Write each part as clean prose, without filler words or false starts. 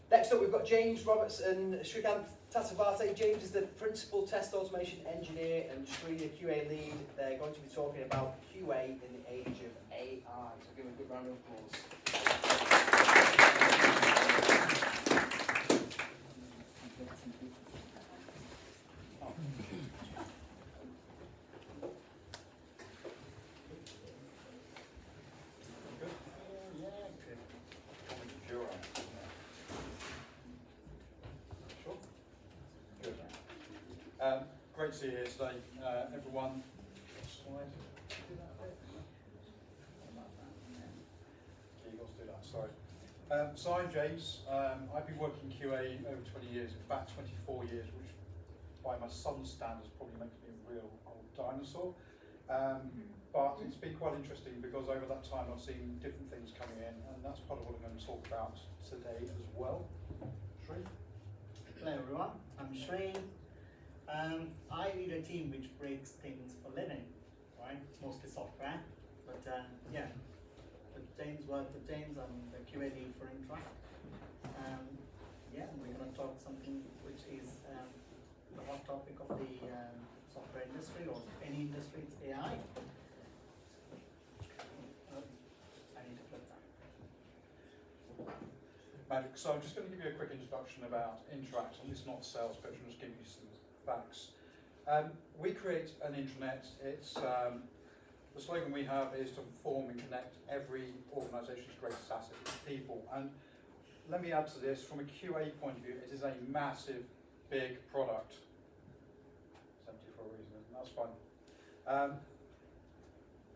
Next up, we've got James Roberts and Srikanth Tatavarty. James is the Principal Test Automation Engineer and Sri, the QA Lead. They're going to be talking about QA in the age of AI. So give them a good round of applause. Great to see you here today, everyone. Slide. Sorry. So I'm James. I've been working QA over 20 years, in fact 24 years, which by my son's standards probably makes me a real old dinosaur. But it's been quite interesting because over that time I've seen different things coming in, and that's part of what I'm going to talk about today as well. Sri? Hello everyone, I'm Sri. I lead a team which breaks things for living, right? Mostly software, but yeah. With James, I'm the QA lead for Interact. Yeah, and we're going to talk something which is the hot topic of the software industry or any industry, it's AI. I need to flip that. Magic. So I'm just going to give you a quick introduction about Interact, and it's not a sales pitch, I'm just giving you some facts. We create an intranet. It's the slogan we have is to inform and connect every organisation's greatest asset, people. And let me add to this, from a QA point of view, it is a massive, big product. It's empty for a reason, and that's fine.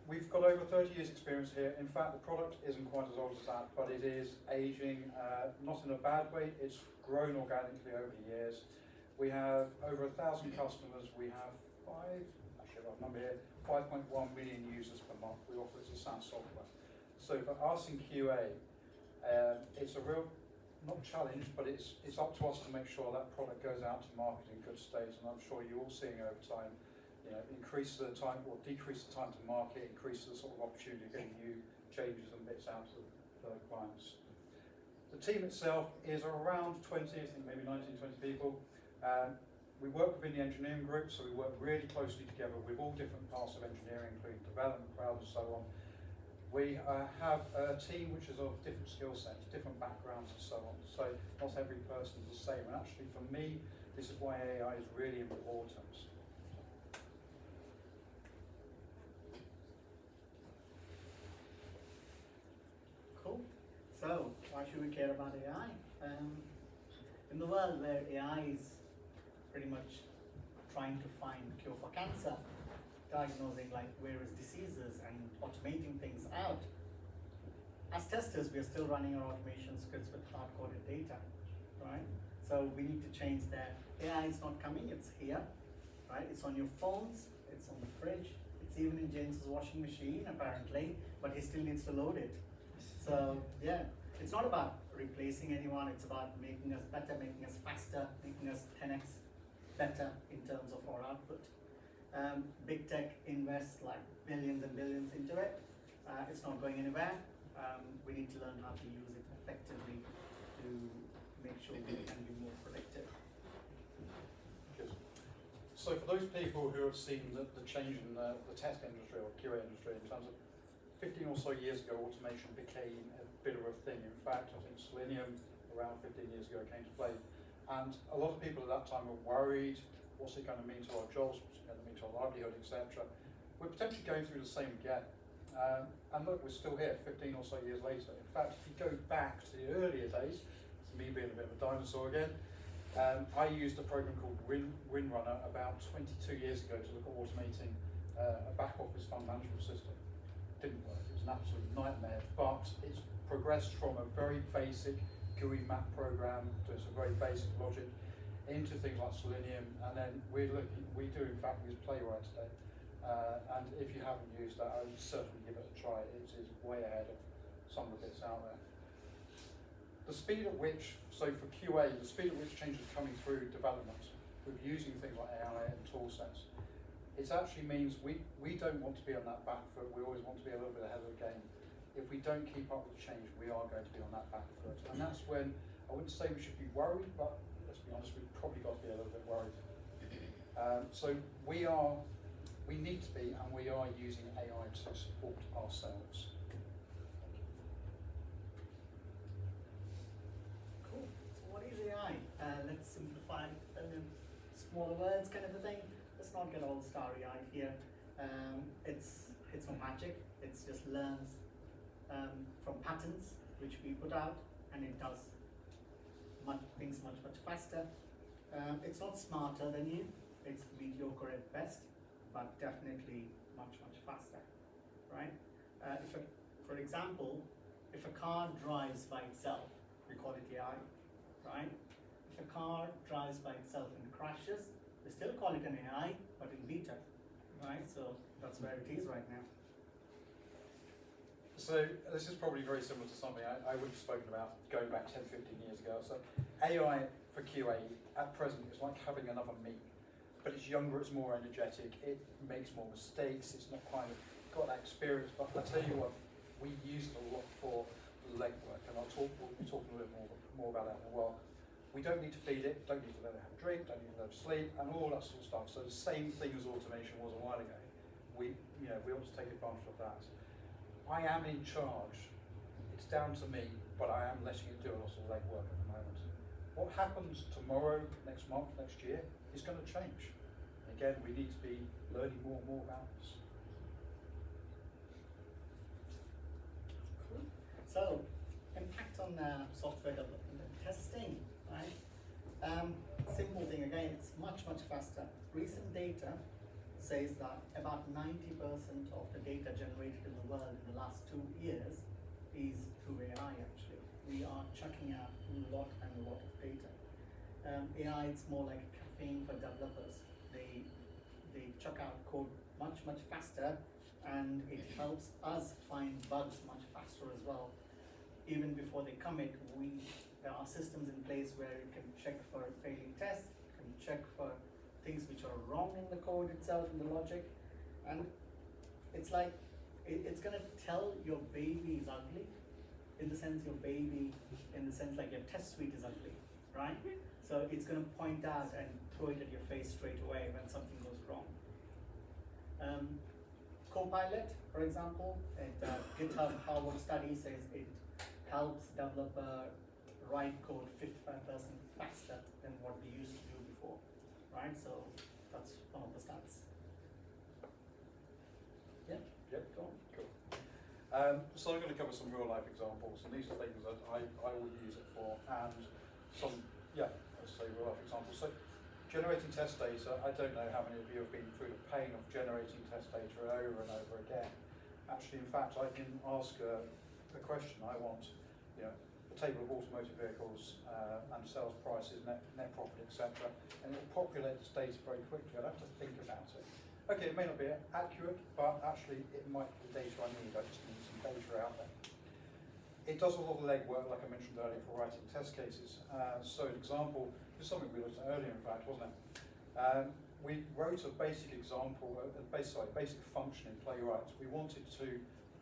We've got over 30 years experience here. In fact, the product isn't quite as old as that, but it is aging, not in a bad way. It's grown organically over the years. We have over 1,000 customers. We have 5.1 million users per month. We offer it as a SaaS software. So for us in QA, it's a real, not challenge, but it's up to us to make sure that product goes out to market in good state. And I'm sure you're all seeing over time, increase the time or decrease the time to market, increase the sort of opportunity of getting new changes and bits out to the clients. The team itself is around 20, I think maybe 19, 20 people. We work within the engineering group, so we work really closely together with all different parts of engineering, including development, cloud, and so on. We have a team which is of different skill sets, different backgrounds, and so on. So not every person is the same. And actually, for me, this is why AI is really important. Cool. So, why should we care about AI? In the world where AI is pretty much trying to find a cure for cancer, diagnosing like various diseases and automating things out. As testers, we are still running our automation scripts with hard-coded data, right? So we need to change that. AI is not coming, it's here, right? It's on your phones, it's on the fridge, it's even in James's washing machine apparently, but he still needs to load it. So yeah, it's not about replacing anyone, it's about making us better, making us faster, making us 10x better in terms of our output. Big tech invests like billions and billions into it. It's not going anywhere. We need to learn how to use it effectively to make sure we can be more predictive. Good. So for those people who have seen the change in the test industry or QA industry in terms of 15 or so years ago, automation became a bit of a thing. In fact, I think Selenium around 15 years ago came to play. And a lot of people at that time were worried, what's it going to mean to our jobs, what's it going to mean to our livelihood, etc. We're potentially going through the same again. And look, we're still here 15 or so years later. In fact, if you go back to the earlier days, it's me being a bit of a dinosaur again, I used a program called WinRunner about 22 years ago to look at automating a back office fund management system. Didn't work, it was an absolute nightmare, but it's progressed from a very basic GUI map program to some very basic logic into things like Selenium, and then we do in fact use Playwright today. And if you haven't used that, I would certainly give it a try. It is way ahead of some of the bits out there. The speed at which, so for QA, the speed at which change is coming through development with using things like AI and tool sets, it actually means we don't want to be on that back foot. We always want to be a little bit ahead of the game. If we don't keep up with change, we are going to be on that back foot. And that's when I wouldn't say we should be worried, but let's be honest, we've probably got to be a little bit worried. So we need to be, and we are using AI to support ourselves. Cool. So what is AI? Let's simplify it in smaller words, kind of a thing. Let's not get all starry-eyed here. It's no magic. It just learns from patterns which we put out, and it does things much faster. It's not smarter than you. It's mediocre at best, but definitely much faster, right? For example, if a car drives by itself, we call it AI, right? If a car drives by itself and crashes, we still call it an AI, but in beta, right? So that's where it is right now. So this is probably very similar to something I would have spoken about going back 10, 15 years ago. So AI for QA at present is like having another me, but it's younger, it's more energetic, it makes more mistakes, it's not quite got that experience. But I tell you what, we use it a lot for legwork, and we'll be talking a little more about that in a while. We don't need to feed it, don't need to let it have a drink, don't need to let it sleep, and all that sort of stuff. So the same thing as automation was a while ago. We ought to take advantage of that. I am in charge. It's down to me, but I am letting it do a lot of legwork at the moment. What happens tomorrow, next month, next year is going to change. Again, we need to be learning more and more about this. Cool. So, impact on software development and testing, right? Simple thing again, it's much faster. Recent data says that about 90% of the data generated in the world in the last 2 years is through AI actually. We are chucking out a lot of data. AI, it's more like a caffeine for developers. They chuck out code much faster, and it helps us find bugs much faster as well. Even before they commit, there are systems in place where you can check for failing tests, you can check for things which are wrong in the code itself, in the logic, and it's like it's gonna tell your baby is ugly, in the sense like your test suite is ugly, right? So it's gonna point out and throw it at your face straight away when something goes wrong. Copilot, for example, GitHub Harvard study says it helps developer write code 55% faster than what they used to do before. Right, so that's one of the stats. Yeah? Yep, cool. So I'm going to cover some real life examples, and these are things that I will use it for, and some, let's say real life examples. So generating test data, I don't know how many of you have been through the pain of generating test data over and over again. Actually, in fact, I can ask a question. I want, a table of automotive vehicles and sales prices, net profit, etc. And it will populate this data very quickly. I don't have to think about it. Okay, it may not be accurate, but actually it might be the data I need. I just need some data out there. It does a lot of legwork, like I mentioned earlier, for writing test cases. So an example, this is something we looked at earlier, in fact, wasn't it? We wrote a basic example, basic function in Playwright. We wanted to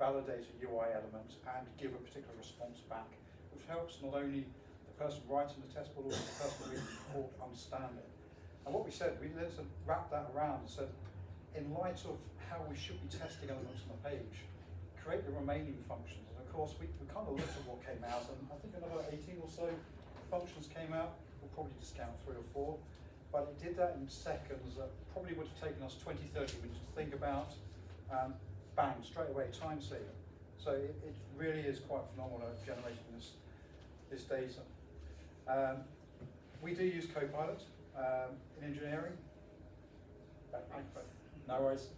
validate a UI element and give a particular response back, which helps not only the person writing the test, but also the person reading the report understand it. And what we said, we then wrapped that around and said, in light of how we should be testing elements on the page, create the remaining functions. And of course, we kind of looked at what came out, and I think another 18 or so functions came out. We'll probably discount 3 or 4. But it did that in seconds that probably would have taken us 20, 30 minutes to think about. Bang, straight away, time saver. So it really is quite phenomenal at generating this data. We do use Copilot in engineering. No worries,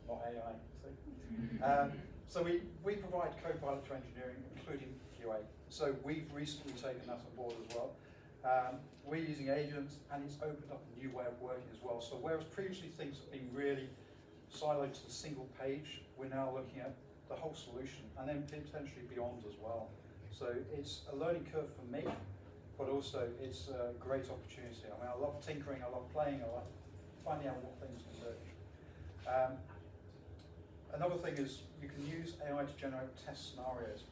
not AI. So we provide Copilot to engineering, including QA. So we've recently taken that on board as well. We're using agents, and it's opened up a new way of working as well. So whereas previously things have been really siloed to a single page, we're now looking at the whole solution, and then potentially beyond as well. So it's a learning curve for me, but also it's a great opportunity. I mean, I love tinkering, I love playing, I love finding out what things can do. Another thing is you can use AI to generate test scenarios.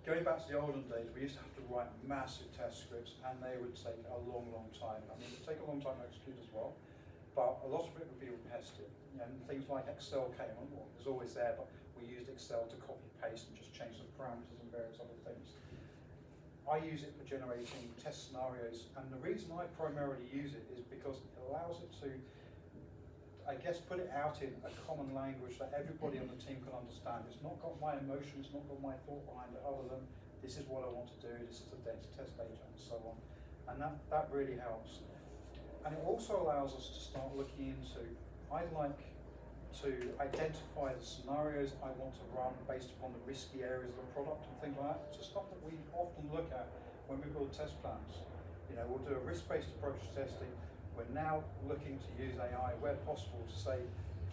going back to the olden days, we used to have to write massive test scripts, and they would take a long, long time. I mean, it would take a long time to execute as well, but a lot of it would be repetitive. And things like Excel came on, well, it was always there, but we used Excel to copy, paste, and just change the parameters and various other things. I use it for generating test scenarios, and the reason I primarily use it is because it allows it to, I guess, put it out in a common language that everybody on the team can understand. It's not got my emotions, not got my thought behind it, other than this is what I want to do, this is the test data, and so on. And that really helps. And it also allows us to start looking into, I like to identify the scenarios I want to run based upon the risky areas of the product and things like that. It's stuff that we often look at when we build test plans. You know, we'll do a risk-based approach to testing. We're now looking to use AI where possible to say,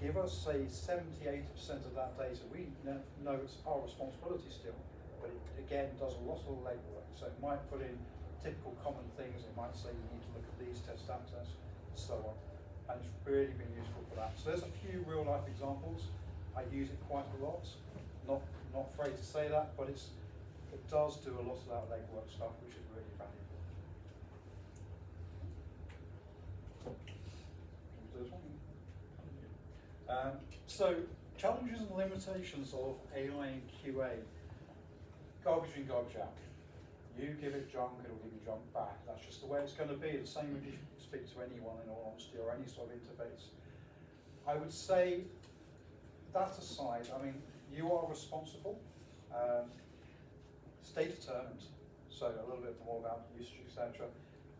give us, say, 70-80% of that data. We know it's our responsibility still, but it, again, does a lot of legwork. So it might put in typical common things. It might say you need to look at these test access, and so on. And it's really been useful for that. So there's a few real-life examples. I use it quite a lot. Not afraid to say that, but it does do a lot of that legwork stuff, which is really valuable. So, challenges and limitations of AI and QA. Garbage in, garbage out. You give it junk, it'll give you junk back. That's just the way it's going to be. The same if you speak to anyone, in all honesty, or any sort of interface. I would say, that aside, I mean, you are responsible. Stay determined. So a little bit more about usage, etc.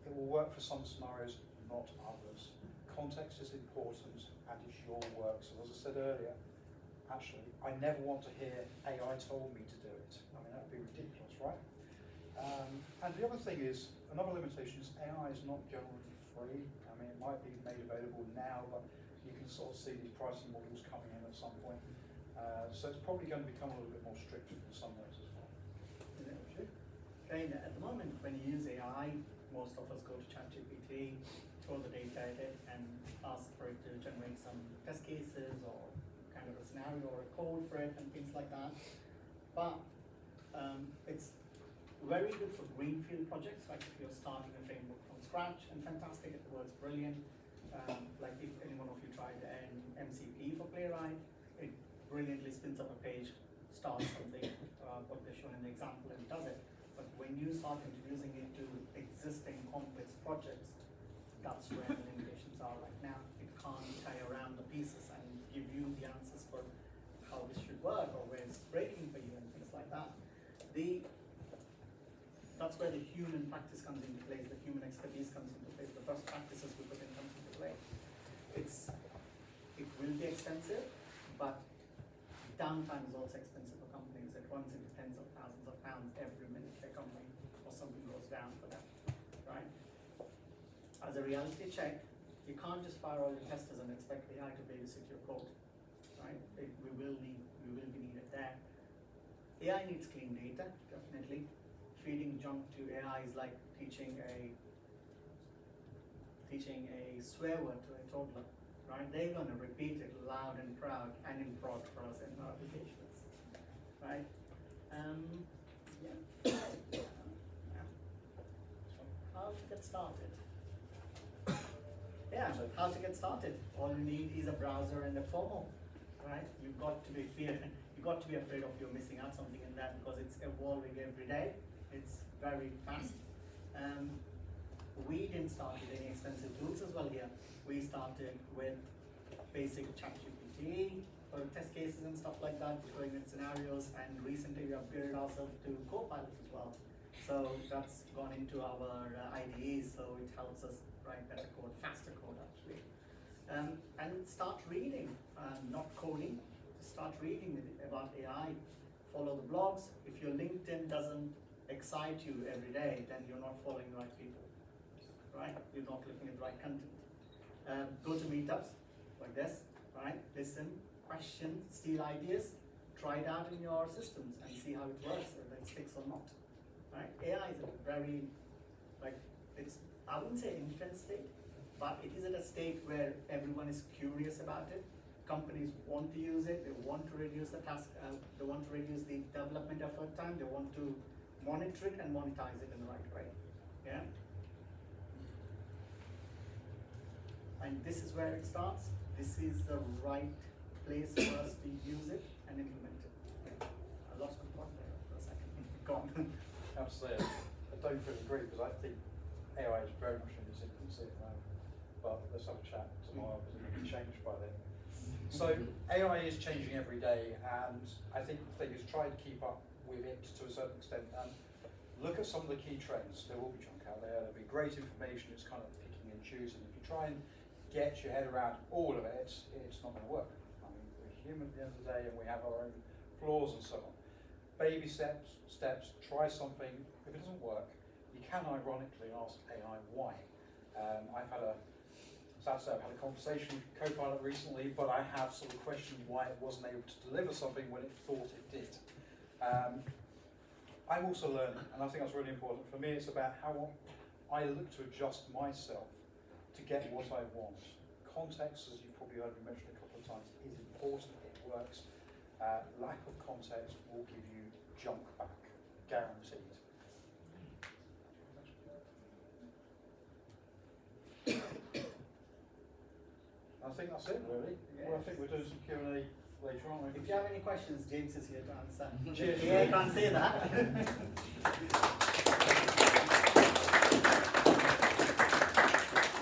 It will work for some scenarios, not others. Context is important, and it's your work. So as I said earlier, actually, I never want to hear AI told me to do it. I mean, that would be ridiculous, right? And the other thing is, another limitation is AI is not generally free. I mean, it might be made available now, but you can sort of see these pricing models coming in at some point. So it's probably going to become a little bit more strict in some ways as well. Okay, at the moment, when you use AI, most of us go to ChatGPT, throw the data at it, and ask for it to generate some test cases or kind of a scenario or a code for it and things like that. But it's very good for greenfield projects, like if you're starting a framework from scratch, and fantastic, it works brilliant. Like if any one of you tried an MCP for Playwright, it brilliantly spins up a page, starts something, what they're shown in the example, and does it. But when you start introducing it to existing complex projects, that's where the limitations are right now. It can't tie around the pieces and give you the answers for how this should work or where it's breaking for you and things like that. That's where the human practice comes into place, the human expertise comes into place, the best practices we put in comes into play. It will be expensive, but downtime is also expensive for companies. It runs into tens of thousands of pounds every minute a company or something goes down for them, right? As a reality check, you can't just fire all your testers and expect AI to babysit your code, right? We will be needed there. AI needs clean data, definitely. Feeding junk to AI is like teaching a swear word to a toddler, right? They're going to repeat it loud and proud and in prod for us in our applications, right? How to get started? Yeah, how to get started? All you need is a browser and a FOMO, right? You've got to be afraid of you missing out something in that because it's evolving every day. It's very fast. We didn't start with any expensive tools as well here. We started with basic ChatGPT for test cases and stuff like that, deploying in scenarios, and recently we upgraded ourselves to Copilot as well. So that's gone into our IDEs, so it helps us write better code, faster code actually. And start reading, not coding, start reading about AI. Follow the blogs. If your LinkedIn doesn't excite you every day, then you're not following the right people, right? You're not looking at the right content. Go to meetups like this, right? Listen, question, steal ideas, try it out in your systems and see how it works, whether it sticks or not, right? AI is at a very, I wouldn't say infant state, but it is at a state where everyone is curious about it. companies want to use it, they want to reduce the task, they want to reduce the development effort time, they want to monitor it and monetize it in the right way. Yeah. And this is where it starts. This is the right place for us to use it and implement it. Yeah. I lost my thought there for a second. Gone. Absolutely. I don't fully agree because I think AI is very much in its infancy at the moment. But let's have a chat tomorrow because it will be changed by then. So AI is changing every day, and I think the thing is try to keep up with it to a certain extent and look at some of the key trends. There will be junk out there, there'll be great information, it's kind of picking and choosing. If you try and get your head around all of it, it's not going to work. I mean, we're human at the end of the day and we have our own flaws and so on. Baby steps, try something. If it doesn't work, you can ironically ask AI why. I've had a conversation with Copilot recently, but I have sort of questioned why it wasn't able to deliver something when it thought it did. I'm also learning, and I think that's really important. For me, it's about how I look to adjust myself to get what I want. Context, as you've probably heard me mention a couple of times, is important. It works. Lack of context will give you junk back, guaranteed. I think that's it, really. Yes. Well, I think we're doing some Q&A later on. If you have any questions, James is here to answer. Cheers. Yeah, I can't say that.